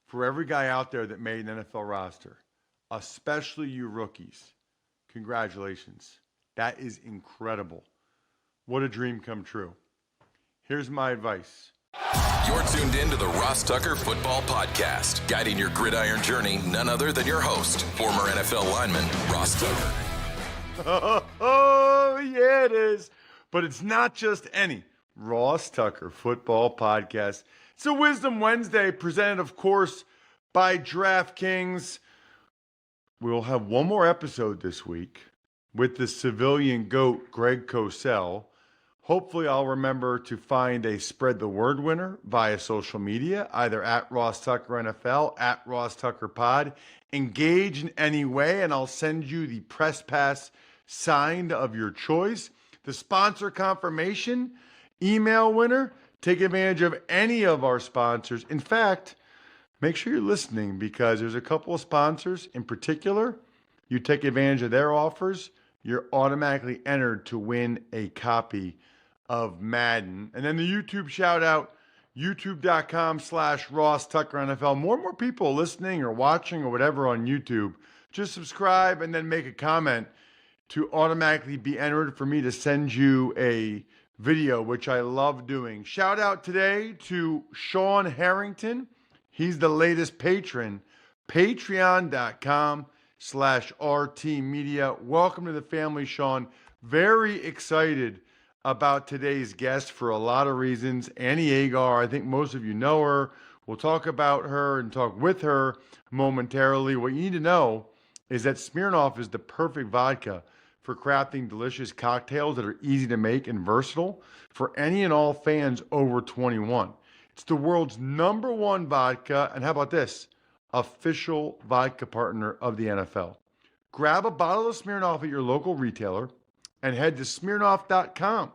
for every guy out there that made an NFL roster, especially you rookies, congratulations. That is incredible. What a dream come true. Here's my advice. You're tuned in to the Ross Tucker Football Podcast, guiding your gridiron journey, none other than your host, former NFL lineman, Ross Tucker. Oh, yeah, it is. But it's not just any Ross Tucker Football Podcast. It's a Wisdom Wednesday presented, of course, by DraftKings. We'll have one more episode this week with the civilian GOAT, Greg Cosell. Hopefully, I'll remember to find a spread the word winner via social media, either at Ross Tucker NFL, at Ross Tucker Pod. Engage in any way, and I'll send you the press pass signed of your choice. The sponsor confirmation email winner, take advantage of any of our sponsors. In fact, make sure you're listening because there's a couple of sponsors in particular. You take advantage of their offers, you're automatically entered to win a copy of Madden. And then the YouTube shout out, youtube.com/Ross Tucker NFL. More and more people listening or watching or whatever on YouTube. Just subscribe and then make a comment to automatically be entered for me to send you a video, which I love doing. Shout out today to Sean Harrington. He's the latest patron. Patreon.com/RT Media. Welcome to the family, Sean. Very excited about today's guest for a lot of reasons. Annie Agar, I think most of you know her. We'll talk about her and talk with her momentarily. What you need to know is that Smirnoff is the perfect vodka for crafting delicious cocktails that are easy to make and versatile for any and all fans over 21. It's the world's #1 vodka, and how about this? Official vodka partner of the NFL. Grab a bottle of Smirnoff at your local retailer and head to Smirnoff.com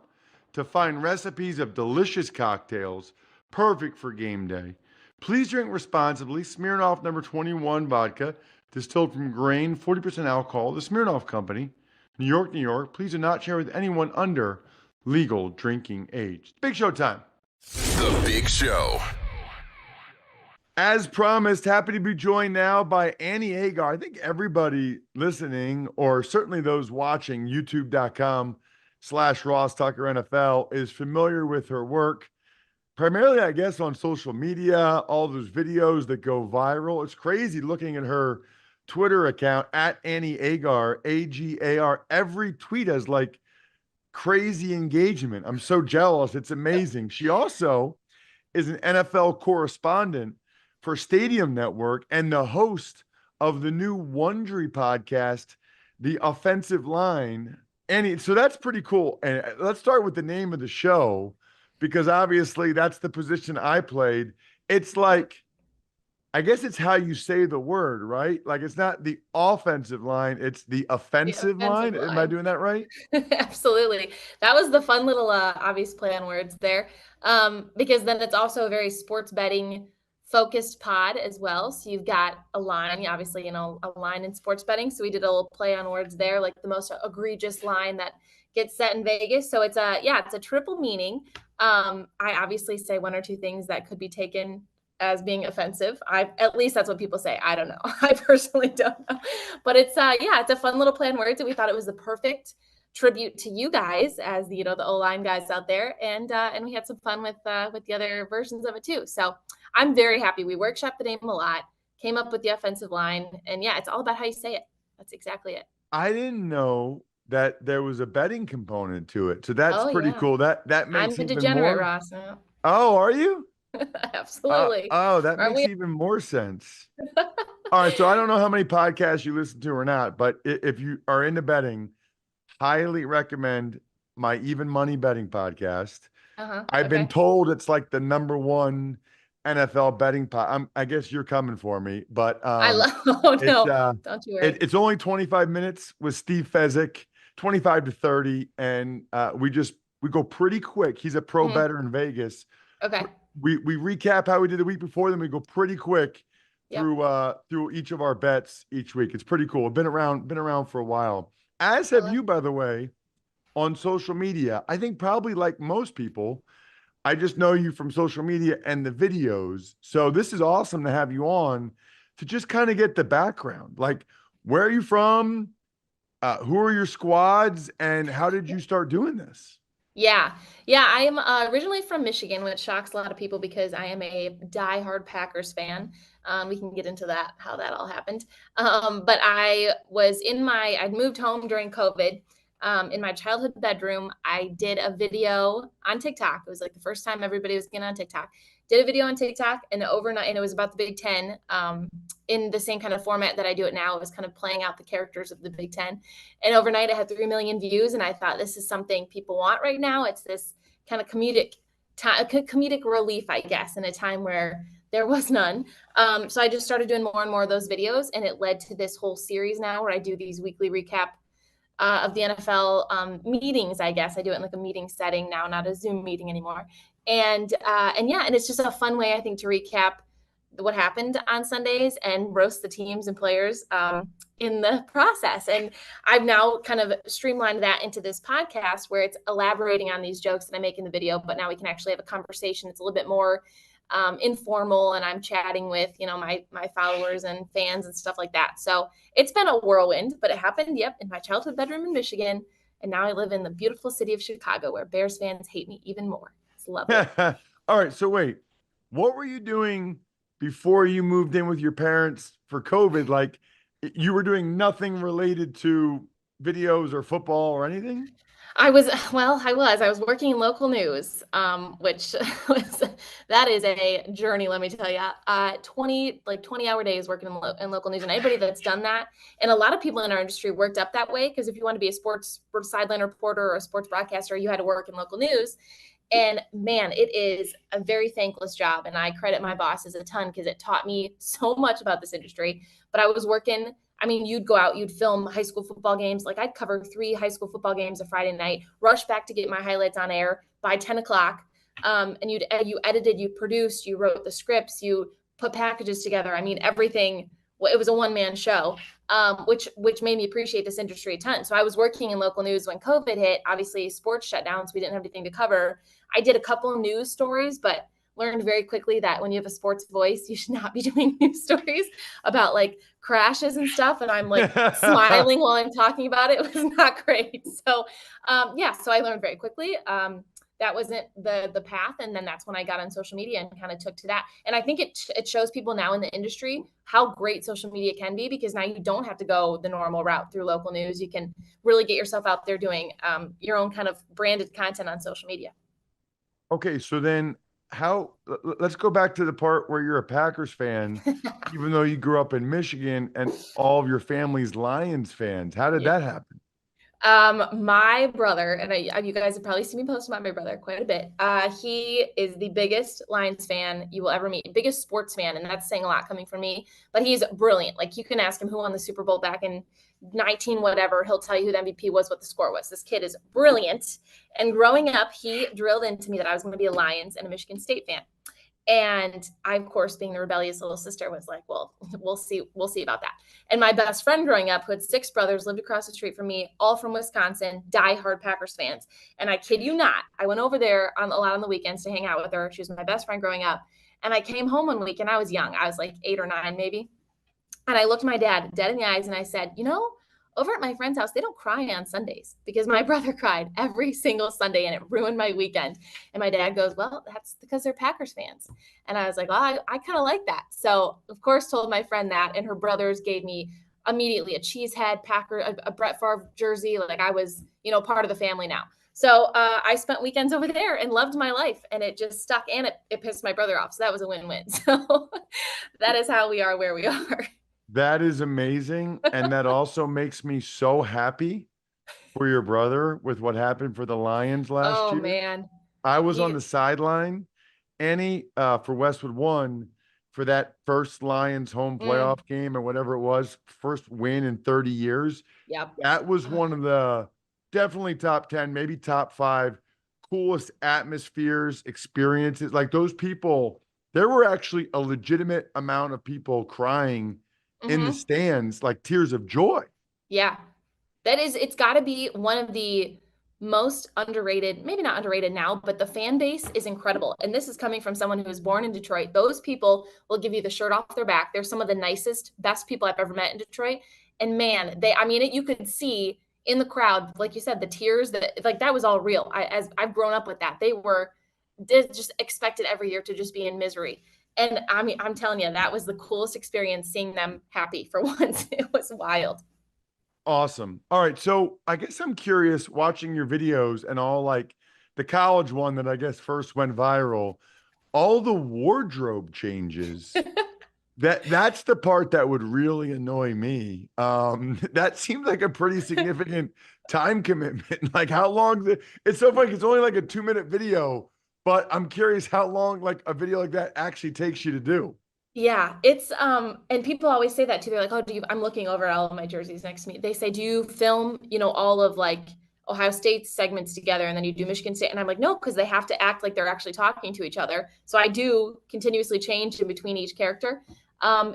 to find recipes of delicious cocktails perfect for game day. Please drink responsibly. Smirnoff #21 vodka, distilled from grain, 40% alcohol. The Smirnoff Company, New York, New York. Please do not share with anyone under legal drinking age. Big Show time. The Big Show. As promised, happy to be joined now by Annie Agar. I think everybody listening, or certainly those watching youtube.com/Ross Tucker NFL, is familiar with her work. Primarily, I guess, on social media, all those videos that go viral. It's crazy looking at her Twitter account at Annie Agar, AGAR. Every tweet has like crazy engagement. I'm so jealous. It's amazing. She also is an NFL correspondent for Stadium Network and the host of the new Wondery podcast, The Offensive Line. Annie, so that's pretty cool. And let's start with the name of the show, because obviously that's the position I played. It's like, I guess it's how you say the word, right? Like it's not the offensive line, it's the offensive line. Am I doing that right? Absolutely. That was the fun little obvious play on words there. Because then it's also a very sports betting focused pod as well. So you've got a line, obviously, a line in sports betting. So we did a little play on words there, like the most egregious line that gets set in Vegas. So it's a triple meaning. I obviously say one or two things that could be taken as being offensive. At least that's what people say. I don't know. I personally don't know. But it's a fun little play on words, and we thought it was the perfect tribute to you guys as the O-line guys out there, and we had some fun with the other versions of it too. So I'm very happy. We workshopped the name a lot, came up with the offensive line, and it's all about how you say it. That's exactly it. I didn't know that there was a betting component to it, so that's pretty cool. That makes I'm the even degenerate, more. Ross. Oh, are you? Absolutely. That makes even more sense. All right, so I don't know how many podcasts you listen to or not, but if you are into betting, highly recommend my Even Money Betting podcast. I've been told it's like the #1 NFL betting pod. I guess you're coming for me, but I love. Oh no, don't you worry. It's only 25 minutes with Steve Fezzik, 25 to 30, and we go pretty quick. He's a pro bettor in Vegas. Okay. We recap how we did the week before, then we go pretty quick through each of our bets each week. It's pretty cool. Been around for a while. As have you, by the way, on social media. I think probably like most people, I just know you from social media and the videos. So this is awesome to have you on to just kind of get the background. Like, where are you from? Who are your squads? And how did you start doing this? Yeah. Yeah. I am originally from Michigan, which shocks a lot of people because I am a diehard Packers fan. We can get into that, how that all happened. But I'd moved home during COVID. In my childhood bedroom, I did a video on TikTok. It was like the first time everybody was getting on TikTok. Did a video on TikTok and overnight, and it was about the Big Ten in the same kind of format that I do it now. It was kind of playing out the characters of the Big Ten. And overnight, I had 3 million views, and I thought this is something people want right now. It's this kind of comedic relief, I guess, in a time where there was none. So I just started doing more and more of those videos, and it led to this whole series now where I do these weekly recap of the NFL meetings. I guess I do it in like a meeting setting now, not a Zoom meeting anymore. And yeah, and it's just a fun way I think to recap what happened on Sundays and roast the teams and players in the process. And I've now kind of streamlined that into this podcast where it's elaborating on these jokes that I make in the video, but now we can actually have a conversation. It's a little bit more informal, and I'm chatting with, my followers and fans and stuff like that. So it's been a whirlwind, but it happened, yep, in my childhood bedroom in Michigan. And now I live in the beautiful city of Chicago where Bears fans hate me even more. It's lovely. All right. So wait, what were you doing before you moved in with your parents for COVID? Like you were doing nothing related to videos or football or anything? I was working in local news, which that is a journey, let me tell you. 20-hour days working in local news, and anybody that's done that, and a lot of people in our industry worked up that way because if you want to be a sports sideline reporter or a sports broadcaster, you had to work in local news. And man, it is a very thankless job. And I credit my bosses a ton because it taught me so much about this industry. But I was working, I mean, you'd go out, you'd film high school football games. Like I'd cover 3 high school football games a Friday night, rush back to get my highlights on air by 10 o'clock. And you edited, you produced, you wrote the scripts, you put packages together. I mean, everything. Well, it was a one-man show, which made me appreciate this industry a ton. So I was working in local news when COVID hit. Obviously, sports shut down, so we didn't have anything to cover. I did a couple of news stories, but learned very quickly that when you have a sports voice, you should not be doing news stories about like crashes and stuff. And I'm like smiling while I'm talking about it. It was not great. So yeah, so I learned very quickly. That wasn't the path, and then that's when I got on social media and kind of took to that. And I think it shows people now in the industry how great social media can be, because now you don't have to go the normal route through local news. You can really get yourself out there doing your own kind of branded content on social media. Okay, so then let's go back to the part where you're a Packers fan, even though you grew up in Michigan and all of your family's Lions fans. How did Yeah. that happen? My brother, and you guys have probably seen me post about my brother quite a bit. He is the biggest Lions fan you will ever meet, biggest sports fan, and that's saying a lot coming from me. But he's brilliant. Like you can ask him who won the Super Bowl back in 19 whatever, he'll tell you who the MVP was, what the score was. This kid is brilliant. And growing up, he drilled into me that I was going to be a Lions and a Michigan State fan. And I, of course, being the rebellious little sister, was like, well, we'll see about that. And my best friend growing up, who had 6 brothers, lived across the street from me, all from Wisconsin, diehard Packers fans. And I kid you not, I went over there a lot on the weekends to hang out with her. She was my best friend growing up. And I came home one week, and I was young. I was like 8 or 9 maybe. And I looked my dad dead in the eyes and I said, over at my friend's house, they don't cry on Sundays, because my brother cried every single Sunday and it ruined my weekend. And my dad goes, well, that's because they're Packers fans. And I was like, well, I kind of like that. So of course told my friend that, and her brothers gave me immediately a cheesehead a Brett Favre jersey. Like I was, part of the family now. So I spent weekends over there and loved my life, and it just stuck, and it pissed my brother off. So that was a win-win. So that is how we are where we are. That is amazing. And that also makes me so happy for your brother with what happened for the Lions last Oh year. man. I was on He, the sideline, Annie, for Westwood One for that first Lions home mm, playoff game or whatever it was, first win in 30 years. yep. That was one of the definitely top 10, maybe top 5 coolest atmospheres, experiences. Like those people, there were actually a legitimate amount of people crying in the Hmm. stands, like tears of joy. Yeah. It's got to be one of the most underrated, maybe not underrated now, but the fan base is incredible. And this is coming from someone who was born in Detroit. Those people will give you the shirt off their back. They're some of the nicest, best people I've ever met in Detroit. And man, you could see in the crowd, like you said, the tears, that was all real. As I've grown up with that, they just expected every year to just be in misery. And I mean, I'm telling you, that was the coolest experience, seeing them happy for once. It was wild. Awesome. All right. So I guess I'm curious watching your videos and all, like the college one that I guess first went viral, all the wardrobe changes. That's the part that would really annoy me. That seems like a pretty significant time commitment. Like how long it's so funny. It's only like a 2-minute video, but I'm curious how long like a video like that actually takes you to do. Yeah, it's and people always say that too. They're like, "Oh, I'm looking over at all of my jerseys next to me." They say, "Do you film, all of like Ohio State's segments together and then you do Michigan State?" And I'm like, "No, because they have to act like they're actually talking to each other." So I do continuously change in between each character.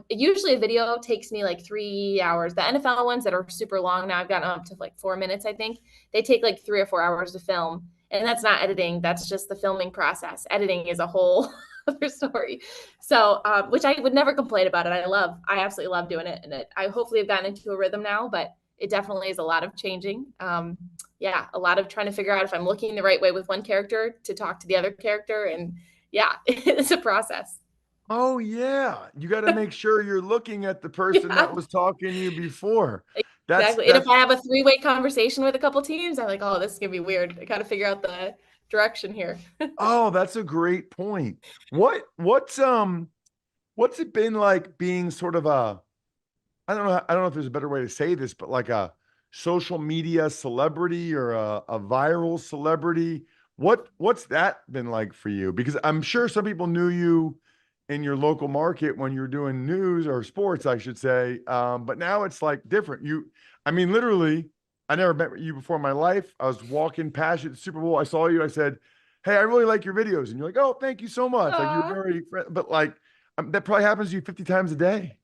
Usually a video takes me like 3 hours. The NFL ones that are super long now, I've gotten up to like 4 minutes, I think. They take like 3 or 4 hours to film. And that's not editing, that's just the filming process. Editing is a whole other story. So, which I would never complain about it. I absolutely love doing it. And I hopefully have gotten into a rhythm now, but it definitely is a lot of changing. Yeah, a lot of trying to figure out if I'm looking the right way with one character to talk to the other character. And yeah, it's a process. Oh yeah. You got to make sure you're looking at the person Yeah, that was talking to you before. That's exactly. And if that's I have a three-way conversation with a couple teams, I'm like, oh, this is gonna be weird. I gotta figure out the direction here. oh, that's a great point. What's it been like being sort of a, I don't know if there's a better way to say this, but like a social media celebrity or a viral celebrity. What's that been like for you? Because I'm sure some people knew you in your local market when you were doing news or sports, I should say. But now it's like different. I mean, literally, I never met you before in my life. I was walking past you at the Super Bowl. I saw you. I said, "Hey, I really like your videos," and you're like, "Oh, thank you so much." Like you're Aw. very, but like that probably happens to you 50 times a day.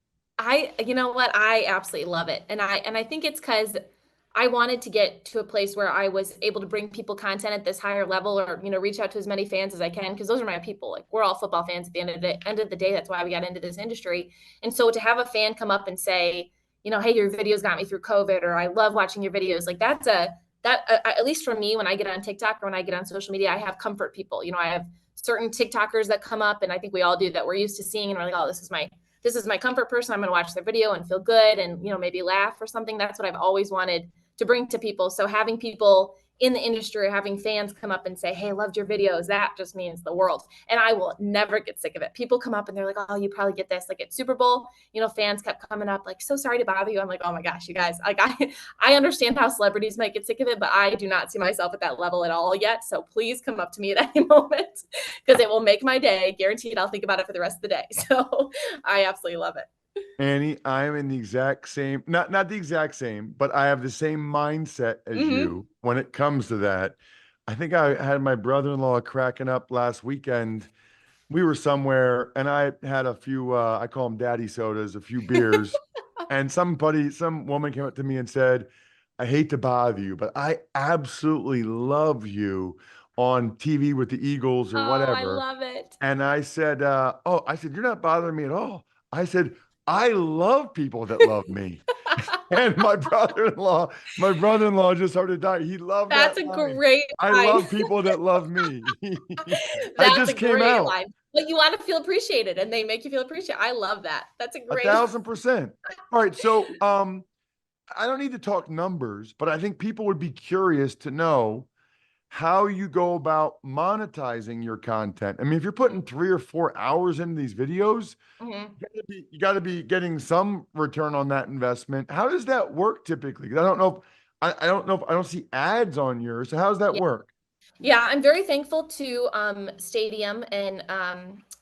You know what? I absolutely love it. And I think it's because I wanted to get to a place where I was able to bring people content at this higher level, or, reach out to as many fans as I can, because those are my people. Like, we're all football fans at the end of the day. That's why we got into this industry. And so to have a fan come up and say, "Hey, your videos got me through COVID," or "I love watching your videos." Like at least for me, when I get on TikTok or when I get on social media, I have comfort people. I have certain TikTokers that come up, and I think we all do, that we're used to seeing, and we're like, "Oh, this is my comfort person. I'm going to watch their video and feel good and, maybe laugh or something." That's what I've always wanted to bring to people. So having people in the industry, having fans come up and say, "Hey, loved your videos," that just means the world. And I will never get sick of it. People come up and they're like, "Oh, you probably get this." Like at Super Bowl, fans kept coming up like, "So sorry to bother you." I'm like, "Oh my gosh, you guys, like I understand how celebrities might get sick of it, but I do not see myself at that level at all yet. So please come up to me at any moment, because it will make my day. Guaranteed I'll think about it for the rest of the day." So I absolutely love it. Annie, I am in the exact same, not the exact same, but I have the same mindset as Hmm. you when it comes to that. I think I had my brother-in-law cracking up last weekend. We were somewhere and I had a few I call them daddy sodas, a few beers, and some woman came up to me and said, "I hate to bother you, but I absolutely love you on TV with the Eagles or Oh, I whatever." love it. And I said, "Oh," I said, "You're not bothering me at all." I said, "I love people that love me." And my brother-in-law just started dying. He loved That's that a line. great I line. love people that love me. I That's a just came great out line. But you want to feel appreciated, and they make you feel appreciated. I love that. That's a a great. 1000%. All right. So I don't need to talk numbers, but I think people would be curious to know how you go about monetizing your content. I mean, if you're putting 3 or 4 hours into these videos, Mhm. you got to be getting some return on that investment. How does that work typically? 'Cause I don't know if I don't know if I don't see ads on yours. So how does that Yeah. work? Yeah, I'm very thankful to Stadium and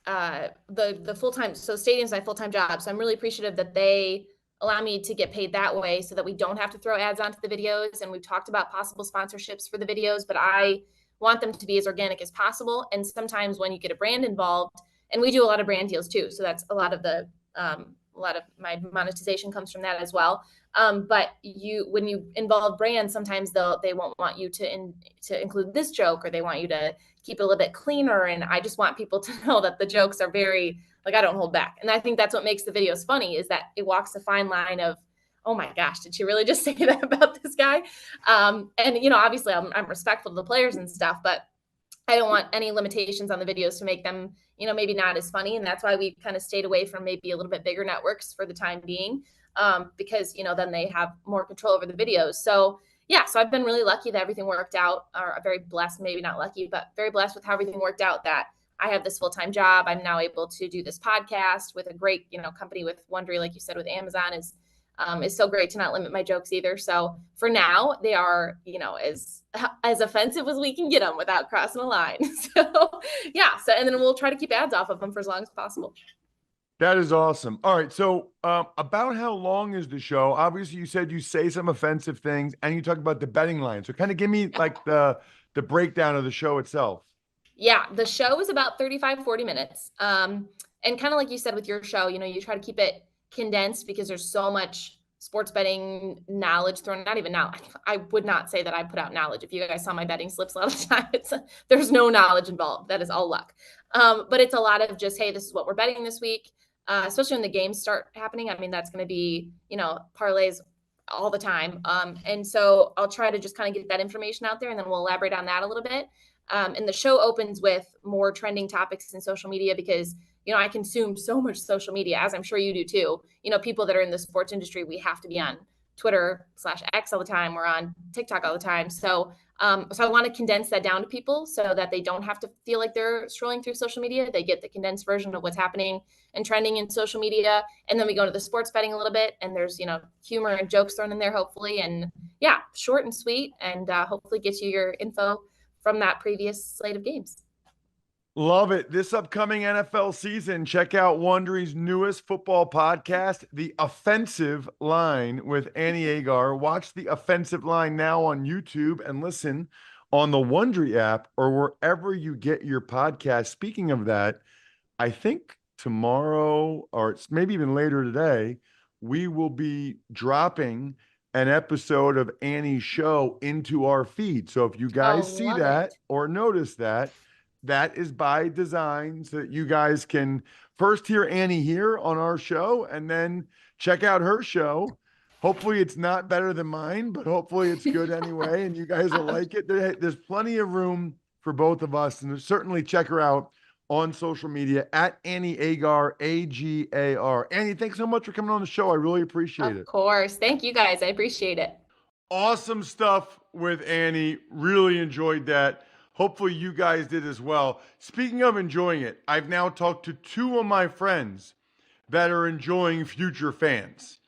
the full time. So Stadium's my full time job, so I'm really appreciative that they allow me to get paid that way, so that we don't have to throw ads onto the videos. And we've talked about possible sponsorships for the videos, but I want them to be as organic as possible. And sometimes when you get a brand involved, and we do a lot of brand deals too, so that's a lot of the a lot of my monetization comes from that as well. But when you involve brands, sometimes they won't want you to include this joke, or they want you to keep it a little bit cleaner. And I just want people to know that the jokes are very, like, I don't hold back. And I think that's what makes the videos funny, is that it walks a fine line of, oh my gosh, did she really just say that about this guy? And obviously I'm respectful to the players and stuff, but I don't want any limitations on the videos to make them, maybe not as funny. And that's why we kind of stayed away from maybe a little bit bigger networks for the time being, because, then they have more control over the videos. So yeah, so I've been really lucky that everything worked out, or very blessed, maybe not lucky, but very blessed with how everything worked out, that I have this full-time job. I'm now able to do this podcast with a great, company with Wondery, like you said, with Amazon is so great to not limit my jokes either. So for now, they are, as offensive as we can get them without crossing a line. So yeah. So, and then we'll try to keep ads off of them for as long as possible. That is awesome. All right. So about how long is the show? Obviously, you said you say some offensive things and you talk about the betting line. So kind of give me like the breakdown of the show itself. Yeah, the show is about 35, 40 minutes. And kind of like you said with your show, you try to keep it condensed because there's so much sports betting knowledge thrown. Not even now. I would not say that I put out knowledge. If you guys saw my betting slips a lot of the time, there's no knowledge involved. That is all luck. But it's a lot of just, hey, this is what we're betting this week. Especially when the games start happening. I mean, that's going to be, parlays all the time. And so I'll try to just kind of get that information out there, and then we'll elaborate on that a little bit. And the show opens with more trending topics in social media because, I consume so much social media, as I'm sure you do too. People that are in the sports industry, we have to be on Twitter/X all the time. We're on TikTok all the time. So I want to condense that down to people so that they don't have to feel like they're scrolling through social media. They get the condensed version of what's happening and trending in social media. And then we go to the sports betting a little bit, and there's, humor and jokes thrown in there, hopefully. And yeah, short and sweet, and hopefully get you your info from that previous slate of games. Love it. This upcoming NFL season, check out Wondery's newest football podcast, The Offensive Line with Annie Agar. Watch The Offensive Line now on YouTube and listen on the Wondery app or wherever you get your podcast. Speaking of that, I think tomorrow, or it's maybe even later today, we will be dropping an episode of Annie's show into our feed. So if you guys see that or notice that, that is by design so that you guys can first hear Annie here on our show and then check out her show. Hopefully it's not better than mine, but hopefully it's good anyway, and you guys will like it. There's plenty of room for both of us, and certainly check her out on social media at Annie Agar, Agar. Annie, thanks so much for coming on the show. I really appreciate it. Of course. Thank you guys. I appreciate it. Awesome stuff with Annie. Really enjoyed that. Hopefully you guys did as well. Speaking of enjoying it, I've now talked to two of my friends that are enjoying Future Fans.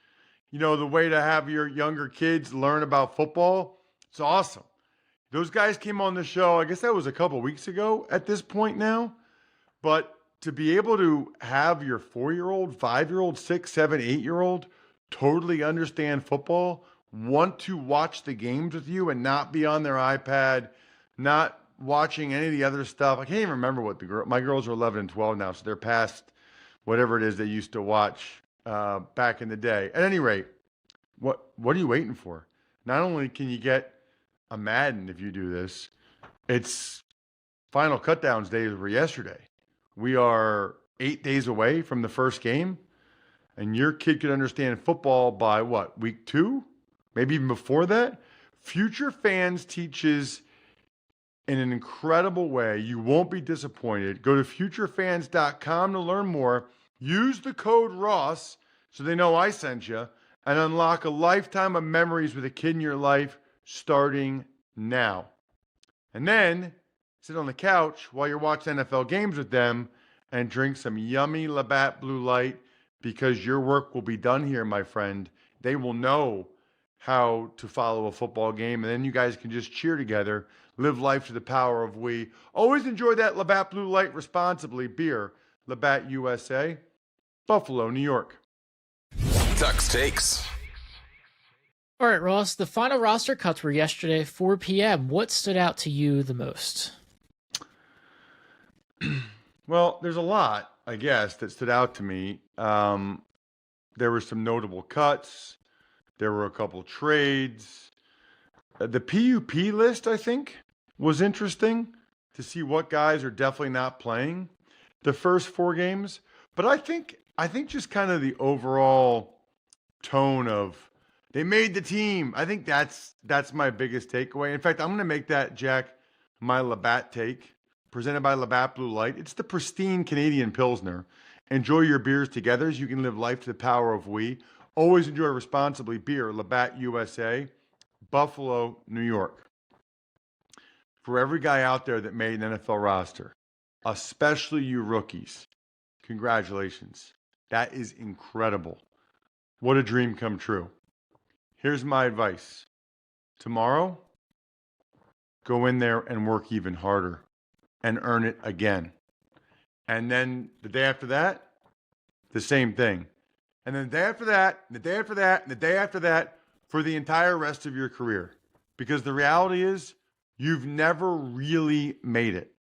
The way to have your younger kids learn about football. It's awesome. Those guys came on the show, I guess that was a couple weeks ago at this point now. But to be able to have your 4-year-old, 5-year-old, 6, 7, 8-year-old totally understand football, want to watch the games with you and not be on their iPad, not watching any of the other stuff. I can't even remember what my girls are 11 and 12 now, so they're past whatever it is they used to watch back in the day. At any rate, what are you waiting for? Not only can you get a Madden if you do this, it's Final Cutdowns days were yesterday. We are 8 days away from the first game, and your kid could understand football by what, week 2? Maybe even before that? Future Fans teaches in an incredible way. You won't be disappointed. Go to futurefans.com to learn more. Use the code Ross so they know I sent you, and unlock a lifetime of memories with a kid in your life starting now. And then sit on the couch while you're watching NFL games with them and drink some yummy Labatt Blue Light, because your work will be done here, my friend. They will know how to follow a football game, and then you guys can just cheer together. Live life to the power of we. Always enjoy that Labatt Blue Light responsibly. Beer, Labatt USA, Buffalo, New York. Tux Takes. All right, Ross, the final roster cuts were yesterday, 4 p.m. What stood out to you the most? Well, there's a lot, I guess, that stood out to me. There were some notable cuts. There were a couple trades. The PUP list, I think, was interesting to see what guys are definitely not playing the first 4 games. But I think just kind of the overall tone of they made the team. I think that's my biggest takeaway. In fact, I'm going to make that, Jack, my Labatt take, presented by Labatt Blue Light. It's the pristine Canadian Pilsner. Enjoy your beers together as you can live life to the power of we. Always enjoy responsibly. Beer, Labatt USA, Buffalo, New York. For every guy out there that made an NFL roster, especially you rookies, congratulations. That is incredible. What a dream come true. Here's my advice. Tomorrow, go in there and work even harder and earn it again. And then the day after that, the same thing. And then the day after that, and the day after that, and the day after that for the entire rest of your career. Because the reality is, you've never really made it.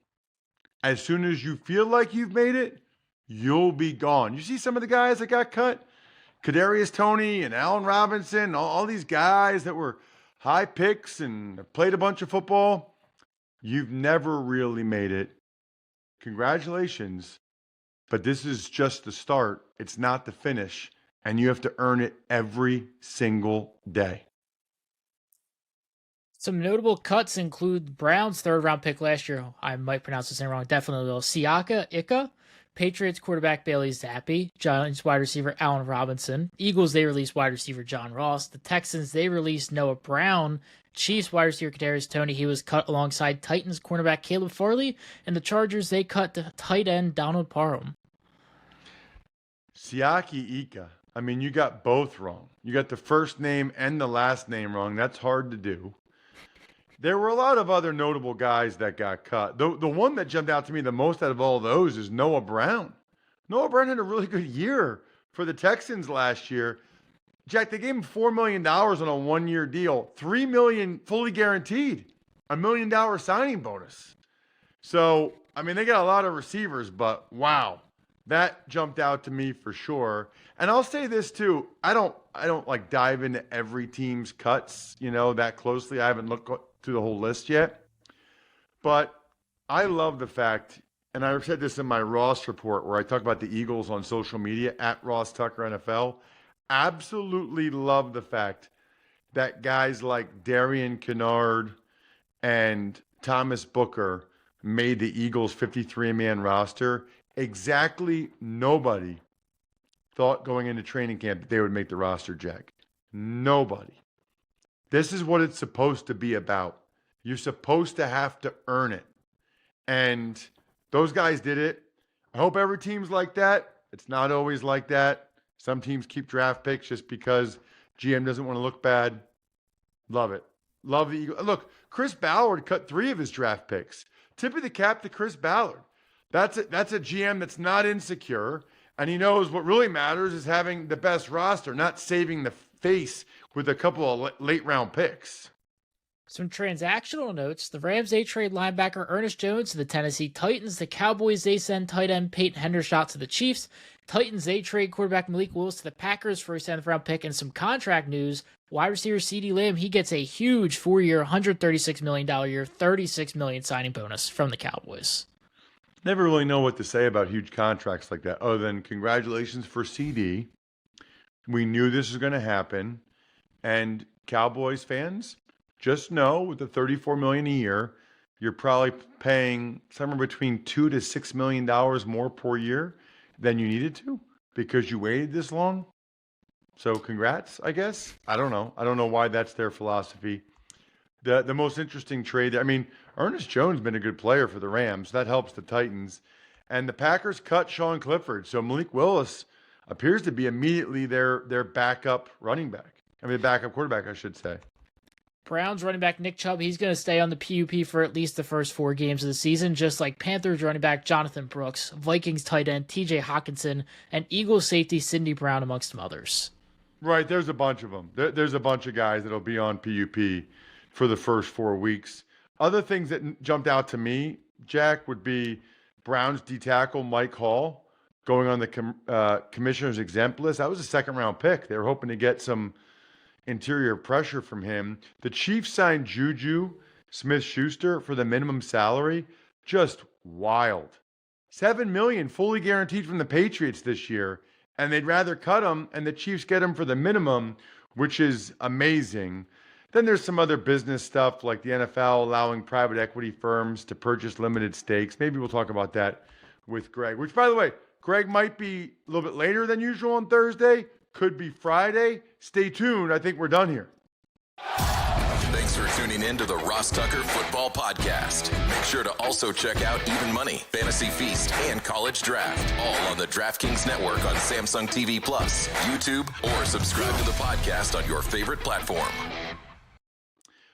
As soon as you feel like you've made it, you'll be gone. You see some of the guys that got cut? Kadarius Toney and Allen Robinson, all these guys that were high picks and played a bunch of football. You've never really made it. Congratulations. But this is just the start. It's not the finish. And you have to earn it every single day. Some notable cuts include Browns' third-round pick last year. I might pronounce this name wrong. Definitely will. Siaka Ika. Patriots quarterback Bailey Zappi. Giants wide receiver Allen Robinson. Eagles, they released wide receiver John Ross. The Texans, they released Noah Brown. Chiefs wide receiver Kadarius Toney. He was cut alongside Titans cornerback Caleb Farley. And the Chargers, they cut the tight end Donald Parham. Siaki Ika. I mean, you got both wrong. You got the first name and the last name wrong. That's hard to do. There were a lot of other notable guys that got cut. The one that jumped out to me the most out of all those is Noah Brown. Noah Brown had a really good year for the Texans last year. Jack, they gave him $4 million on a one-year deal, $3 million fully guaranteed, $1 million signing bonus. So, I mean, they got a lot of receivers, but wow, that jumped out to me for sure. And I'll say this too: I don't like dive into every team's cuts, that closely. I haven't looked through the whole list yet, but I love the fact, and I said this in my Ross report where I talk about the Eagles on social media at Ross Tucker NFL. Absolutely love the fact that guys like Darian Kennard and Thomas Booker made the Eagles 53-man roster. Exactly nobody thought going into training camp that they would make the roster, Jack. Nobody. This is what it's supposed to be about. You're supposed to have to earn it. And those guys did it. I hope every team's like that. It's not always like that. Some teams keep draft picks just because GM doesn't want to look bad. Love it. Love the Eagles. Look, Chris Ballard cut 3 of his draft picks. Tip of the cap to Chris Ballard. That's a GM that's not insecure, and he knows what really matters is having the best roster, not saving the face with a couple of late-round picks. Some transactional notes. The Rams, they trade linebacker Ernest Jones to the Tennessee Titans. The Cowboys, they send tight end Peyton Hendershot to the Chiefs. Titans, they trade quarterback Malik Willis to the Packers for a 7th-round pick. And some contract news. Wide receiver CeeDee Lamb, he gets a huge 4-year, $136 million year, $36 million signing bonus from the Cowboys. Never really know what to say about huge contracts like that, other than congratulations for CD. We knew this was going to happen. And Cowboys fans, just know with the $34 million a year, you're probably paying somewhere between $2 to $6 million more per year than you needed to because you waited this long. So congrats, I guess. I don't know. I don't know why that's their philosophy. The most interesting trade, I mean, Ernest Jones has been a good player for the Rams. That helps the Titans. And the Packers cut Sean Clifford. So Malik Willis appears to be immediately their backup running back. I mean, backup quarterback, I should say. Browns running back Nick Chubb, he's going to stay on the PUP for at least the first 4 games of the season, just like Panthers running back Jonathan Brooks, Vikings tight end TJ Hawkinson, and Eagles safety Cindy Brown, amongst some others. Right, there's a bunch of them. There's a bunch of guys that'll be on PUP for the first 4 weeks. Other things that jumped out to me, Jack, would be Browns D tackle Mike Hall going on the commissioner's exempt list. That was a second-round pick. They were hoping to get some interior pressure from him. The Chiefs signed Juju Smith-Schuster for the minimum salary. Just wild. $7 million fully guaranteed from the Patriots this year, and they'd rather cut him, and the Chiefs get him for the minimum, which is amazing. Then there's some other business stuff like the NFL allowing private equity firms to purchase limited stakes. Maybe we'll talk about that with Greg, which, by the way, Greg might be a little bit later than usual on Thursday. Could be Friday. Stay tuned. I think we're done here. Thanks for tuning in to the Ross Tucker Football Podcast. Make sure to also check out Even Money, Fantasy Feast, and College Draft, all on the DraftKings Network on Samsung TV Plus, YouTube, or subscribe to the podcast on your favorite platform.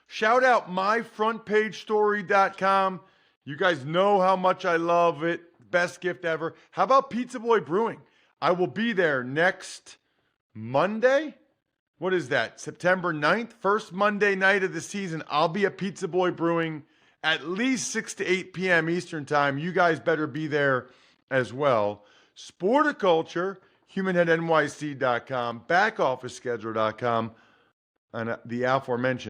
Shout out myfrontpagestory.com. You guys know how much I love it. Best gift ever. How about Pizza Boy Brewing? I will be there next Monday. What is that? September 9th, first Monday night of the season. I'll be at Pizza Boy Brewing at least 6 to 8 p.m. Eastern time. You guys better be there as well. Sporticulture, humanheadnyc.com, backofficeschedule.com, and the aforementioned